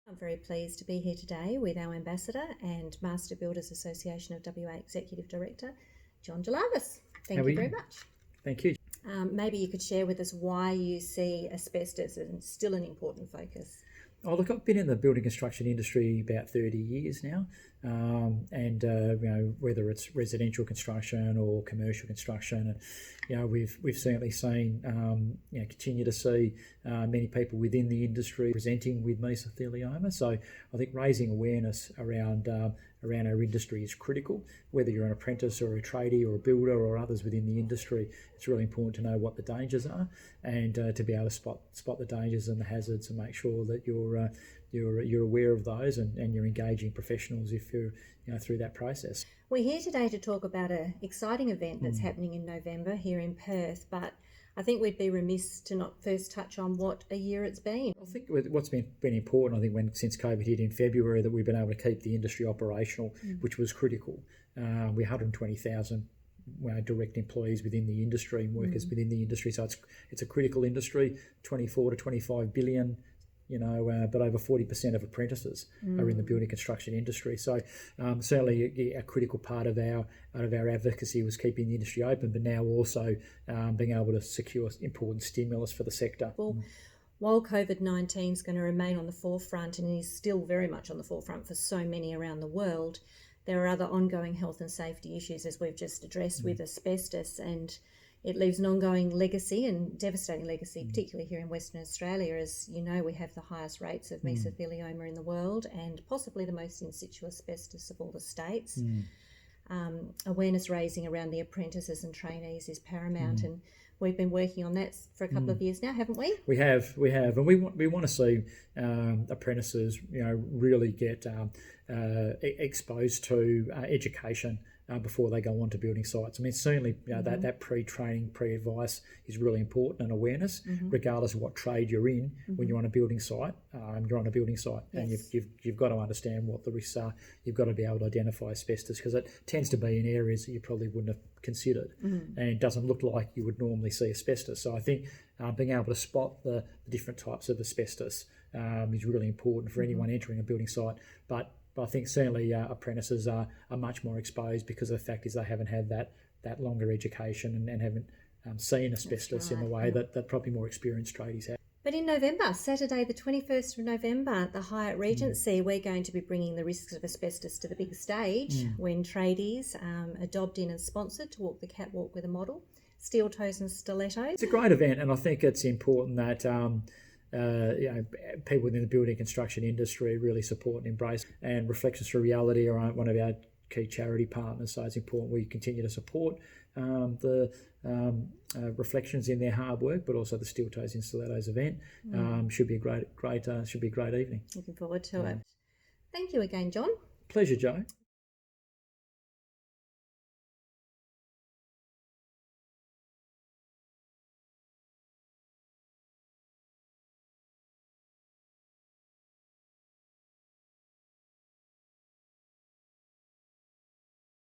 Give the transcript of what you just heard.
I'm very pleased to be here today with our Ambassador and Master Builders Association of WA Executive Director, John Gelavis. Thank you very much. Thank you. Maybe you could share with us why you see asbestos as still an important focus. Oh, look, I've been in the building construction industry about 30 years now, and whether it's residential construction or commercial construction, we've certainly seen continue to see many people within the industry presenting with mesothelioma. So I think raising awareness around our industry is critical. Whether you're an apprentice or a tradie or a builder or others within the industry, it's really important to know what the dangers are and to be able to spot the dangers and the hazards and make sure that you're aware of those and you're engaging professionals if you're through that process. We're here today to talk about an exciting event that's happening in November here in Perth, but I think we'd be remiss to not first touch on what a year it's been. I think what's been important, since COVID hit in February, that we've been able to keep the industry operational, which was critical. We 120,000 direct employees within the industry and workers within the industry, so it's a critical industry. 24 to 25 billion. But over 40% of apprentices are in the building construction industry. So certainly a critical part of our advocacy was keeping the industry open, but now also being able to secure important stimulus for the sector. Well, while COVID-19 is going to remain on the forefront and is still very much on the forefront for so many around the world, there are other ongoing health and safety issues, as we've just addressed with asbestos, and it leaves an ongoing legacy and devastating legacy, particularly here in Western Australia. As you know, we have the highest rates of mesothelioma in the world and possibly the most in situ asbestos of all the states. Awareness raising around the apprentices and trainees is paramount, and we've been working on that for a couple of years now, haven't we? We have, and we want to see apprentices, really get exposed to education before they go on to building sites. Certainly that pre-training, pre-advice is really important, and awareness, regardless of what trade you're in. When you're on a building site, and you've got to understand what the risks are. You've got to be able to identify asbestos, because it tends to be in areas that you probably wouldn't have considered, and it doesn't look like you would normally see asbestos. So I think being able to spot the different types of asbestos is really important for anyone entering a building site. But I think certainly apprentices are much more exposed because of the fact is they haven't had that longer education and haven't seen asbestos in the way that probably more experienced tradies have. But in November, Saturday the 21st of November, at the Hyatt Regency, we're going to be bringing the risks of asbestos to the big stage when tradies are dobbed in and sponsored to walk the catwalk with a model, STEELTOES and STILETTOS. It's a great event, and I think it's important that people within the building construction industry really support and embrace. And Reflections Through Reality are one of our key charity partners, so it's important we continue to support the Reflections in their hard work, but also the STEELTOES and STILETTOS event. Should be a great evening. Looking forward to it. Thank you again, John. Pleasure, Jo.